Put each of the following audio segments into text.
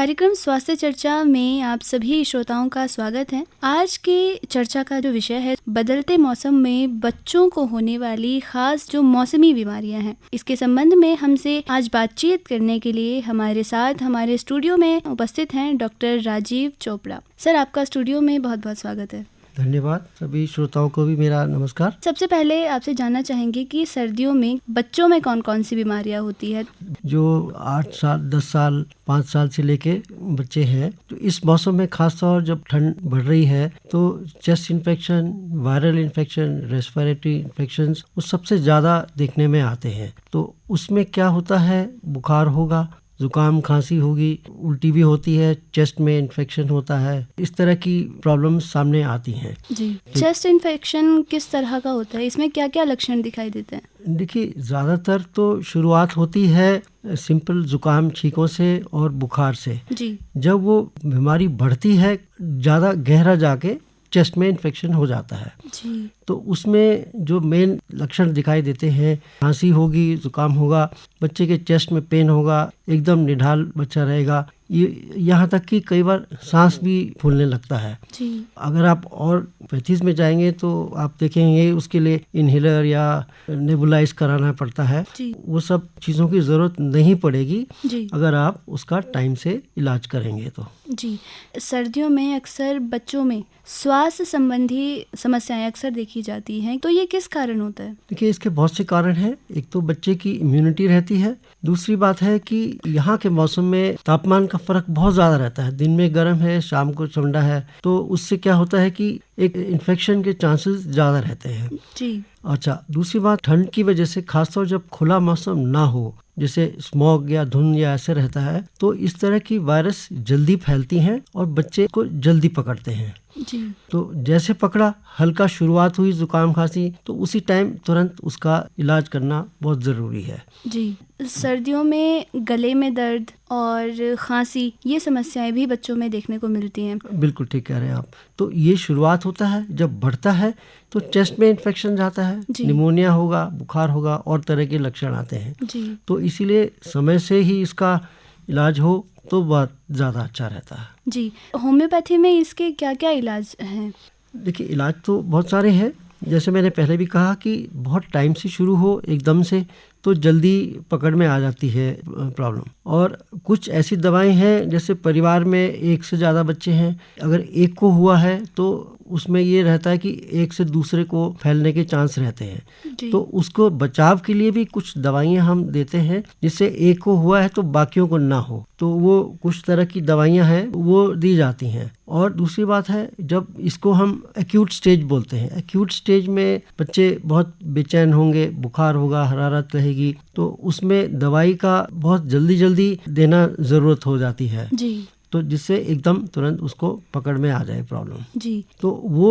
कार्यक्रम स्वास्थ्य चर्चा में आप सभी श्रोताओं का स्वागत है। आज की चर्चा का जो विषय है, बदलते मौसम में बच्चों को होने वाली खास जो मौसमी बीमारियां हैं, इसके संबंध में हमसे आज बातचीत करने के लिए हमारे साथ हमारे स्टूडियो में उपस्थित हैं डॉक्टर राजीव चोपड़ा। सर, आपका स्टूडियो में बहुत बहुत स्वागत है। धन्यवाद। सभी श्रोताओं को भी मेरा नमस्कार। सबसे पहले आपसे जानना चाहेंगे कि सर्दियों में बच्चों में कौन कौन सी बीमारियां होती है? जो 8 साल, 10 साल, 5 साल से लेके बच्चे हैं, तो इस मौसम में खासतौर जब ठंड बढ़ रही है तो chest infection, viral infection, respiratory infection वो सबसे ज़्यादा देखने में आते हैं। तो उसमें क्या होता है, बुखार होगा, जुकाम खांसी होगी, उल्टी भी होती है, चेस्ट में इन्फेक्शन होता है, इस तरह की प्रॉब्लम्स सामने आती हैं। जी, चेस्ट इन्फेक्शन किस तरह का होता है? इसमें क्या क्या लक्षण दिखाई देते हैं? देखिए, ज़्यादातर तो शुरुआत होती है सिंपल जुकाम छींकों से और बुखार से। जी। जब वो बीमारी बढ़ती है, ज़्यादा गहरा जाके चेस्ट में इन्फेक्शन हो जाता है। जी। तो उसमें जो मेन लक्षण दिखाई देते हैं, खांसी होगी, जुकाम होगा, बच्चे के चेस्ट में पेन होगा, एकदम निढाल बच्चा रहेगा, ये यहाँ तक कि कई बार सांस भी फूलने लगता है। जी। अगर आप और पैथीज में जाएंगे तो आप देखेंगे उसके लिए इनहेलर या नेबुलाइज कराना पड़ता है। जी। वो सब चीज़ों की ज़रूरत नहीं पड़ेगी जी। अगर आप उसका टाइम से इलाज करेंगे तो। जी। सर्दियों में अक्सर बच्चों में स्वास्थ्य संबंधी समस्याएं अक्सर देखी जाती हैं, तो ये किस कारण होता है? देखिए, इसके बहुत से कारण हैं। एक तो बच्चे की इम्यूनिटी रहती है, दूसरी बात है कि यहाँ के मौसम में तापमान का फर्क बहुत ज़्यादा रहता है। दिन में गर्म है, शाम को ठंडा है, तो उससे क्या होता है कि एक इन्फेक्शन के चांसेस ज़्यादा रहते हैं। जी। अच्छा, दूसरी बात, ठंड की वजह से खासतौर जब खुला मौसम ना हो, जैसे स्मॉग या धुंध या ऐसे रहता है, तो इस तरह की वायरस जल्दी फैलती हैं और बच्चे को जल्दी पकड़ते हैं। जी। तो जैसे पकड़ा, हल्का शुरुआत हुई जुकाम खांसी, तो उसी टाइम तुरंत उसका इलाज करना बहुत ज़रूरी है। जी। सर्दियों में गले में दर्द और खांसी, ये समस्याएं भी बच्चों में देखने को मिलती हैं। बिल्कुल ठीक कह रहे हैं आप। तो ये शुरुआत होता है, जब बढ़ता है तो चेस्ट में इन्फेक्शन जाता है, निमोनिया होगा, बुखार होगा और तरह के लक्षण आते हैं। जी। तो इसीलिए समय से ही इसका इलाज हो तो बहुत ज़्यादा अच्छा रहता है। जी। होम्योपैथी में इसके क्या क्या इलाज हैं? देखिए, इलाज तो बहुत सारे हैं। जैसे मैंने पहले भी कहा कि बहुत टाइम से शुरू हो एकदम से तो जल्दी पकड़ में आ जाती है प्रॉब्लम। और कुछ ऐसी दवाएं हैं, जैसे परिवार में एक से ज़्यादा बच्चे हैं, अगर एक को हुआ है तो उसमें ये रहता है कि एक से दूसरे को फैलने के चांस रहते हैं। तो उसको बचाव के लिए भी कुछ दवाइयां हम देते हैं, जिससे एक को हुआ है तो बाकियों को ना हो। तो वो कुछ तरह की दवाइयां हैं, वो दी जाती हैं। और दूसरी बात है, जब इसको हम एक्यूट स्टेज बोलते हैं, एक्यूट स्टेज में बच्चे बहुत बेचैन होंगे, बुखार होगा, हरारत रहेगी, तो उसमें दवाई का बहुत जल्दी जल्दी देना ज़रूरत हो जाती है। जी। तो जिससे एकदम तुरंत उसको पकड़ में आ जाए प्रॉब्लम। जी। तो वो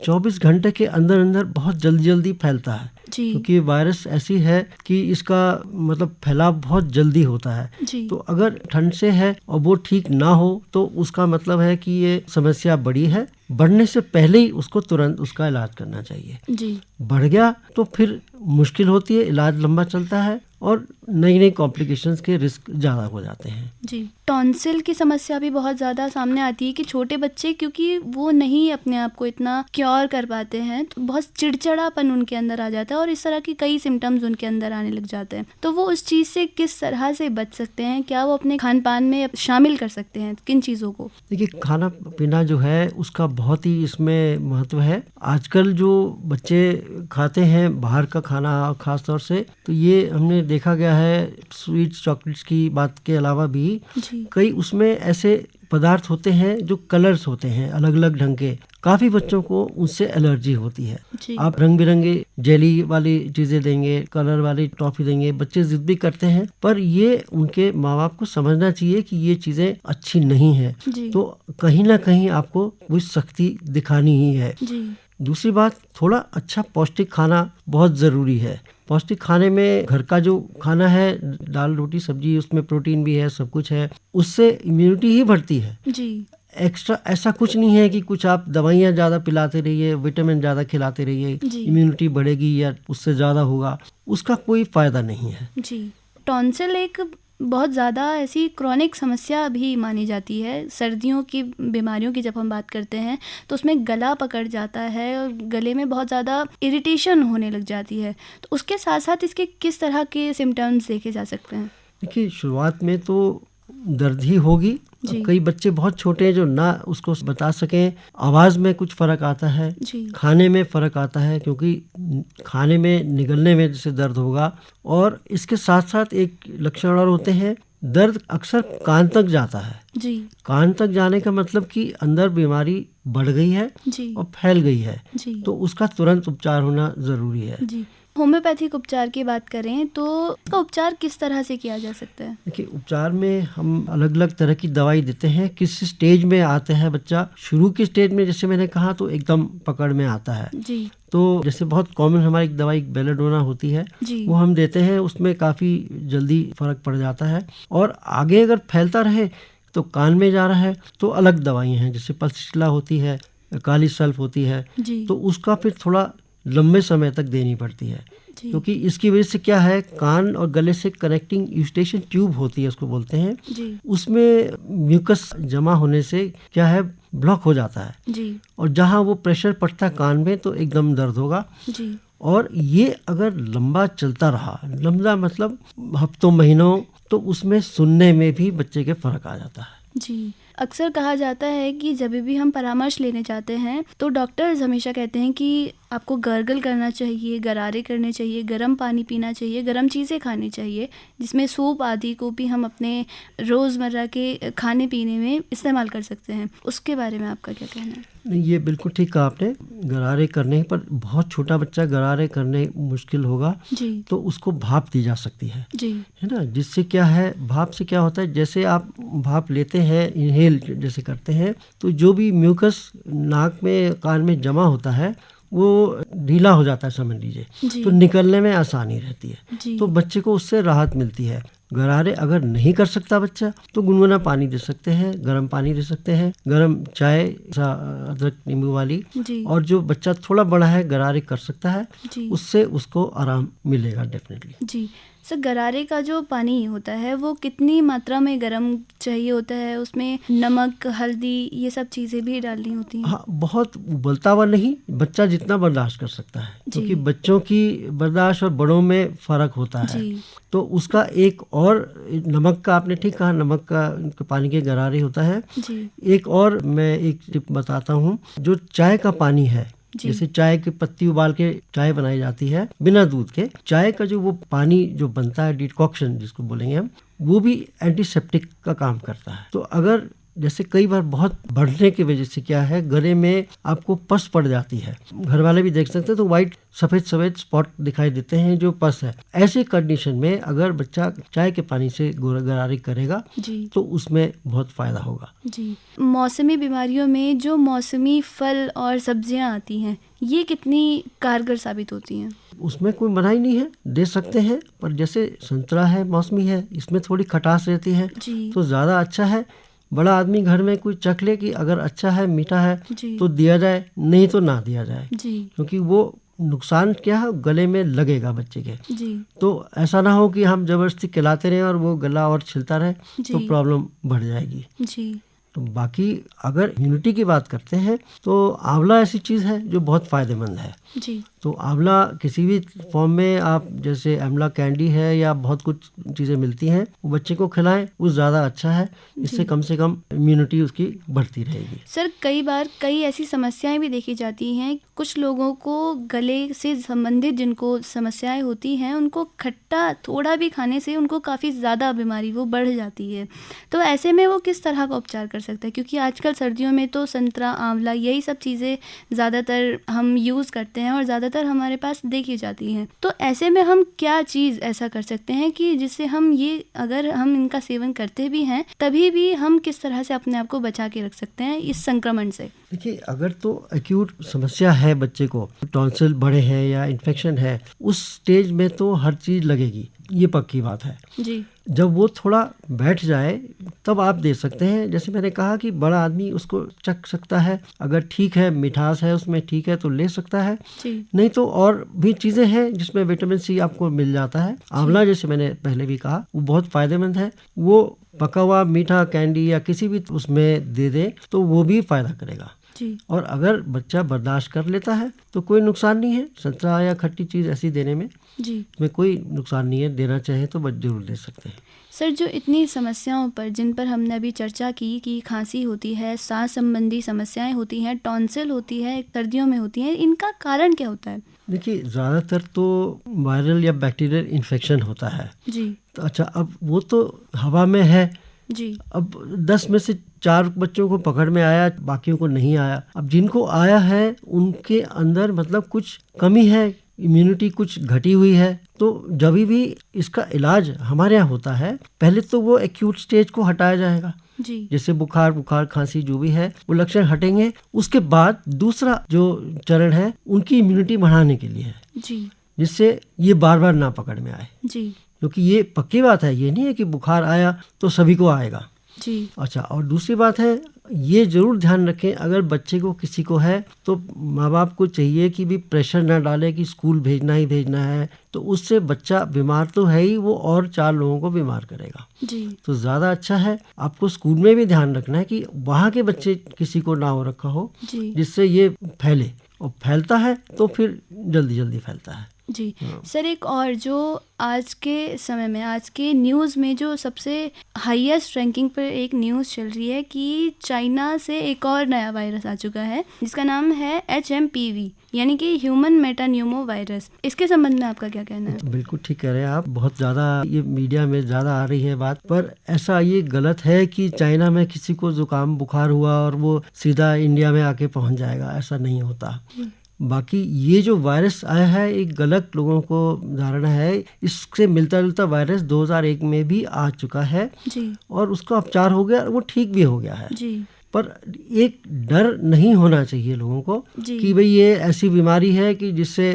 24 घंटे के अंदर अंदर बहुत जल्दी जल्दी फैलता है। जी। क्योंकि वायरस ऐसी है कि इसका मतलब फैलाव बहुत जल्दी होता है। जी। तो अगर ठंड से है और वो ठीक ना हो तो उसका मतलब है कि ये समस्या बड़ी है। बढ़ने से पहले ही उसको तुरंत उसका इलाज करना चाहिए। जी। बढ़ गया तो फिर मुश्किल होती है, इलाज लंबा चलता है और नई नई कॉम्प्लिकेशंस के रिस्क ज़्यादा हो जाते हैं। जी। टॉन्सिल की समस्या भी बहुत ज़्यादा सामने आती है कि छोटे बच्चे, क्योंकि वो नहीं अपने आप को इतना क्योर कर पाते हैं, तो बहुत चिड़चिड़ापन उनके अंदर आ जाता है और इस तरह की कई सिम्टम्स उनके अंदर आने लग जाते हैं। तो वो उस चीज़ से किस तरह से बच सकते हैं? क्या वो अपने खान पान में शामिल कर सकते हैं किन चीज़ों को? देखिए, खाना पीना जो है उसका बहुत ही इसमें महत्व है। आजकल जो बच्चे खाते हैं बाहर का खाना खास तौर से, तो ये हमने देखा गया है, स्वीट्स चॉकलेट्स की बात के अलावा भी कई उसमें ऐसे पदार्थ होते हैं जो कलर्स होते हैं अलग अलग ढंग के। काफ़ी बच्चों को उनसे एलर्जी होती है। आप रंग बिरंगे जेली वाली चीज़ें देंगे, कलर वाली टॉफ़ी देंगे, बच्चे जिद भी करते हैं, पर ये उनके माँ बाप को समझना चाहिए कि ये चीज़ें अच्छी नहीं है। तो कहीं ना कहीं आपको कोई सख्ती दिखानी ही है। दूसरी बात, थोड़ा अच्छा पौष्टिक खाना बहुत ज़रूरी है। पौष्टिक खाने में घर का जो खाना है, दाल रोटी सब्जी, उसमें प्रोटीन भी है, सब कुछ है, उससे इम्यूनिटी ही बढ़ती है। एक्स्ट्रा ऐसा कुछ नहीं है कि कुछ आप दवाइयाँ ज़्यादा पिलाते रहिए, विटामिन ज़्यादा खिलाते रहिए, इम्यूनिटी बढ़ेगी या उससे ज़्यादा होगा, उसका कोई फ़ायदा नहीं है। टॉन्सिल एक बहुत ज़्यादा ऐसी क्रॉनिक समस्या भी मानी जाती है। सर्दियों की बीमारियों की जब हम बात करते हैं तो उसमें गला पकड़ जाता है और गले में बहुत ज़्यादा इरिटेशन होने लग जाती है। तो उसके साथ साथ इसके किस तरह के सिम्टम्स देखे जा सकते हैं? देखिए, शुरुआत में तो दर्द ही होगी। जी। कई बच्चे बहुत छोटे हैं जो ना उसको बता सकें। आवाज़ में कुछ फ़र्क आता है, जी। खाने में फ़र्क आता है, क्योंकि खाने में निगलने में जैसे दर्द होगा। और इसके साथ साथ एक लक्षण और होते हैं, दर्द अक्सर कान तक जाता है। जी। कान तक जाने का मतलब कि अंदर बीमारी बढ़ गई है जी। और फैल गई है, जी। तो उसका तुरंत उपचार होना ज़रूरी है। जी। होम्योपैथिक उपचार की बात करें तो इसका उपचार किस तरह से किया जा सकता है? देखिए, उपचार में हम अलग अलग तरह की दवाई देते हैं। किस स्टेज में आते हैं बच्चा, शुरू की स्टेज में जैसे मैंने कहा तो एकदम पकड़ में आता है, जी। तो जैसे बहुत कॉमन हमारी एक दवाई बेलाडोना होती है, जी। वो हम देते हैं, उसमें काफ़ी जल्दी फ़र्क पड़ जाता है। और आगे अगर फैलता रहे तो कान में जा रहा है तो अलग दवाइयाँ हैं, जैसे पल्सिटिला होती है, काली सल्फ होती है, जी। तो उसका फिर थोड़ा लंबे समय तक देनी पड़ती है। जी। क्योंकि इसकी वजह से क्या है, कान और गले से कनेक्टिंग यूस्टेशन ट्यूब होती है, उसको बोलते हैं, जी। उसमें म्यूकस जमा होने से क्या है, ब्लॉक हो जाता है। जी। और जहाँ वो प्रेशर पड़ता है कान में तो एकदम दर्द होगा। जी। और ये अगर लंबा चलता रहा, लंबा मतलब हफ्तों महीनों, तो उसमें सुनने में भी बच्चे के फ़र्क आ जाता है। जी। अक्सर कहा जाता है कि जब भी हम परामर्श लेने जाते हैं तो डॉक्टर्स हमेशा कहते हैं कि आपको गर्गल करना चाहिए, गरारे करने चाहिए, गर्म पानी पीना चाहिए, गर्म चीज़ें खानी चाहिए, जिसमें सूप आदि को भी हम अपने रोज़मर्रा के खाने पीने में इस्तेमाल कर सकते हैं। उसके बारे में आपका क्या कहना है? नहीं, ये बिल्कुल ठीक कहा आपने। गरारे करने पर बहुत छोटा बच्चा गरारे करने मुश्किल होगा, जी। तो उसको भाप दी जा सकती है जी। ना। जिससे क्या है, भाप से क्या होता है, जैसे आप भाप लेते हैं, इनहेल जैसे करते हैं, तो जो भी म्यूकस नाक में कान में जमा होता है वो ढीला हो जाता है, समझ लीजिए, जी। तो निकलने में आसानी रहती है। जी। तो बच्चे को उससे राहत मिलती है। गरारे अगर नहीं कर सकता बच्चा तो गुनगुना पानी दे सकते हैं, गर्म पानी दे सकते हैं, गर्म चाय अदरक नींबू वाली। जी। और जो बच्चा थोड़ा बड़ा है गरारे कर सकता है, जी। उससे उसको आराम मिलेगा डेफिनेटली। जी। सर, गरारे का जो पानी होता है वो कितनी मात्रा में गर्म चाहिए होता है? उसमें नमक, हल्दी, ये सब चीज़ें भी डालनी होती हैं? हाँ, बहुत उबलता हुआ नहीं, बच्चा जितना बर्दाश्त कर सकता है, क्योंकि बच्चों की बर्दाश्त और बड़ों में फ़र्क होता है। जी। तो उसका एक और, नमक का आपने ठीक कहा, नमक का पानी के गरारे होता है। जी। एक और मैं एक टिप बताता हूँ, जो चाय का पानी है, जैसे चाय की पत्ती उबाल के चाय बनाई जाती है बिना दूध के, चाय का जो वो पानी जो बनता है, डिकॉक्शन जिसको बोलेंगे हम, वो भी एंटीसेप्टिक का काम करता है। तो अगर जैसे कई बार बहुत बढ़ने की वजह से क्या है, गले में आपको पस पड़ जाती है, घर वाले भी देख सकते हैं, तो वाइट सफ़ेद सफ़ेद स्पॉट दिखाई देते हैं जो पस है। ऐसे कंडीशन में अगर बच्चा चाय के पानी से गरारे करेगा जी। तो उसमें बहुत फ़ायदा होगा। जी। मौसमी बीमारियों में जो मौसमी फल और सब्जियां आती हैं, ये कितनी कारगर साबित होती हैं? उसमें कोई मनाही नहीं है, दे सकते हैं, पर जैसे संतरा है, मौसमी है, इसमें थोड़ी खटास रहती है, जी। तो ज़्यादा अच्छा है बड़ा आदमी घर में कोई चख ले कि अगर अच्छा है, मीठा है, जी। तो दिया जाए, नहीं तो ना दिया जाए। जी। क्योंकि वो नुकसान क्या है, गले में लगेगा बच्चे के। जी। तो ऐसा ना हो कि हम ज़बरदस्ती खिलाते रहें और वो गला और छिलता रहे, जी। तो प्रॉब्लम बढ़ जाएगी। जी। तो बाकी अगर इम्यूनिटी की बात करते हैं तो आंवला ऐसी चीज़ है जो बहुत फ़ायदेमंद है। जी। तो आंवला किसी भी फॉर्म में, आप जैसे आंवला कैंडी है या बहुत कुछ चीज़ें मिलती हैं, वो बच्चे को खिलाएं, वो ज़्यादा अच्छा है। इससे कम से कम इम्यूनिटी उसकी बढ़ती रहेगी। सर, कई बार कई ऐसी समस्याएं भी देखी जाती हैं, कुछ लोगों को गले से संबंधित जिनको समस्याएं होती हैं, उनको खट्टा थोड़ा भी खाने से उनको काफ़ी ज़्यादा बीमारी वो बढ़ जाती है। तो ऐसे में वो किस तरह का उपचार कर सकता है? क्योंकि आजकल सर्दियों में तो संतरा, आंवला, यही सब चीज़ें ज़्यादातर हम यूज़ करते हैं और ज़्यादातर हमारे पास देखी जाती हैं। तो ऐसे में हम क्या चीज़ ऐसा कर सकते हैं कि जिससे हम ये, अगर हम इनका सेवन करते भी हैं तभी भी हम किस तरह से अपने आप को बचा के रख सकते हैं इस संक्रमण से? देखिए, अगर तो एक्यूट समस्या है बच्चे को, टॉन्सिल बढ़े हैं या इन्फेक्शन है, उस स्टेज में तो हर चीज़ लगेगी। ये पक्की बात है। जी। जब वो थोड़ा बैठ जाए तब आप दे सकते हैं। जैसे मैंने कहा कि बड़ा आदमी उसको चख सकता है, अगर ठीक है, मिठास है उसमें, ठीक है तो ले सकता है। जी। नहीं तो और भी चीज़ें हैं जिसमें विटामिन सी आपको मिल जाता है। आंवला जैसे मैंने पहले भी कहा वो बहुत फ़ायदेमंद है। वो पका हुआ मीठा कैंडी या किसी भी उसमें दे दे तो वो भी फ़ायदा करेगा। जी। और अगर बच्चा बर्दाश्त कर लेता है तो कोई नुकसान नहीं है। संतरा या खट्टी चीज़ ऐसी देने में जी। में कोई नुकसान नहीं है। देना चाहे तो बच्चे जरूर दे सकते हैं। सर, जो इतनी समस्याओं पर जिन पर हमने अभी चर्चा की कि खांसी होती है, सांस संबंधी समस्याएं होती हैं, टॉन्सिल होती है, सर्दियों में होती हैं, इनका कारण क्या होता है? देखिए, ज़्यादातर तो वायरल या बैक्टीरियल इन्फेक्शन होता है। जी। तो अच्छा, अब वो तो हवा में है। जी। अब 10 में से 4 बच्चों को पकड़ में आया, बाकियों को नहीं आया। अब जिनको आया है उनके अंदर मतलब कुछ कमी है, इम्यूनिटी कुछ घटी हुई है। तो जब भी इसका इलाज हमारे यहाँ होता है, पहले तो वो एक्यूट स्टेज को हटाया जाएगा। जी। जैसे बुखार खांसी जो भी है वो लक्षण हटेंगे, उसके बाद दूसरा जो चरण है उनकी इम्यूनिटी बढ़ाने के लिए है। जी। जिससे ये बार बार ना पकड़ में आए। जी। क्योंकि ये पक्की बात है, ये नहीं है कि बुखार आया तो सभी को आएगा। जी। अच्छा, और दूसरी बात है, ये जरूर ध्यान रखें अगर बच्चे को किसी को है तो माँ बाप को चाहिए कि भी प्रेशर ना डाले कि स्कूल भेजना ही भेजना है। तो उससे बच्चा बीमार तो है ही, वो और 4 लोगों को बीमार करेगा। जी। तो ज़्यादा अच्छा है आपको स्कूल में भी ध्यान रखना है कि वहाँ के बच्चे किसी को ना हो रखा हो, जी। जिससे ये फैले। और फैलता है तो फिर जल्दी जल्दी फैलता है। जी। सर, एक और जो आज के समय में, आज के न्यूज़ में जो सबसे हाईएस्ट रैंकिंग पर एक न्यूज़ चल रही है कि चाइना से एक और नया वायरस आ चुका है जिसका नाम है HMPV, यानी कि ह्यूमन मेटान्यूमो वायरस। इसके संबंध में आपका क्या कहना है? बिल्कुल ठीक कह रहे हैं आप। बहुत ज़्यादा ये मीडिया में ज़्यादा आ रही है बात, पर ऐसा ये गलत है कि चाइना में किसी को जुकाम बुखार हुआ और वो सीधा इंडिया में आके पहुंच जाएगा, ऐसा नहीं होता। बाकी ये जो वायरस आया है एक गलत लोगों को धारणा है। इससे मिलता जुलता वायरस 2001 में भी आ चुका है। जी। और उसका उपचार हो गया, वो ठीक भी हो गया है। जी। पर एक डर नहीं होना चाहिए लोगों को कि भाई ये ऐसी बीमारी है कि जिससे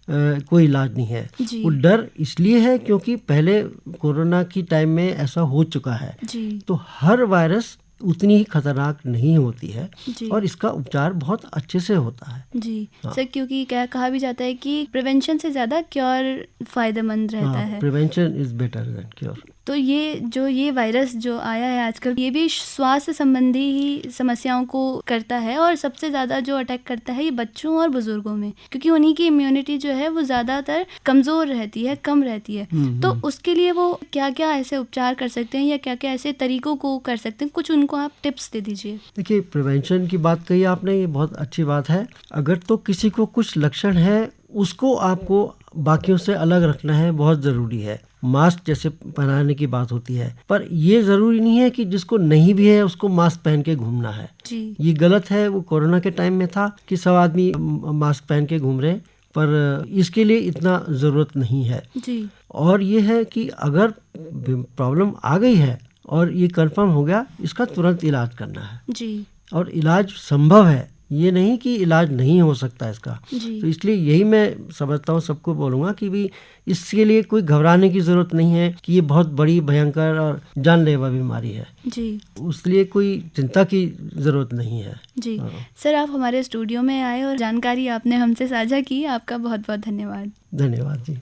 कोई इलाज नहीं है। वो डर इसलिए है क्योंकि पहले कोरोना की टाइम में ऐसा हो चुका है। जी। तो हर वायरस उतनी ही खतरनाक नहीं होती है और इसका उपचार बहुत अच्छे से होता है। जी। हाँ। सर, क्योंकि क्या कहा भी जाता है कि प्रिवेंशन से ज़्यादा क्योर फायदेमंद रहता है। Prevention is better than cure. तो ये वायरस जो आया है आजकल, ये भी स्वास्थ्य संबंधी ही समस्याओं को करता है और सबसे ज़्यादा जो अटैक करता है ये बच्चों और बुजुर्गों में, क्योंकि उन्हीं की इम्यूनिटी जो है वो ज़्यादातर कमज़ोर रहती है, कम रहती है। तो उसके लिए वो क्या क्या ऐसे उपचार कर सकते हैं या क्या क्या ऐसे तरीकों को कर सकते हैं, कुछ उनको आप टिप्स दे दीजिए। देखिए, प्रिवेंशन की बात कही आपने, ये बहुत अच्छी बात है। अगर तो किसी को कुछ लक्षण है उसको आपको बाकियों से अलग रखना है, बहुत ज़रूरी है। मास्क जैसे पहनाने की बात होती है, पर ये ज़रूरी नहीं है कि जिसको नहीं भी है उसको मास्क पहन के घूमना है। जी। ये गलत है। वो कोरोना के टाइम में था कि सब आदमी मास्क पहन के घूम रहे, पर इसके लिए इतना ज़रूरत नहीं है। जी। और ये है कि अगर प्रॉब्लम आ गई है और ये कंफर्म हो गया, इसका तुरंत इलाज करना है। जी। और इलाज संभव है, ये नहीं कि इलाज नहीं हो सकता इसका। तो इसलिए यही मैं समझता हूँ, सबको बोलूँगा कि भी इसके लिए कोई घबराने की ज़रूरत नहीं है कि ये बहुत बड़ी भयंकर और जानलेवा बीमारी है। जी। उसके लिए कोई चिंता की ज़रूरत नहीं है। जी। सर, आप हमारे स्टूडियो में आए और जानकारी आपने हमसे साझा की, आपका बहुत बहुत धन्यवाद। धन्यवाद जी।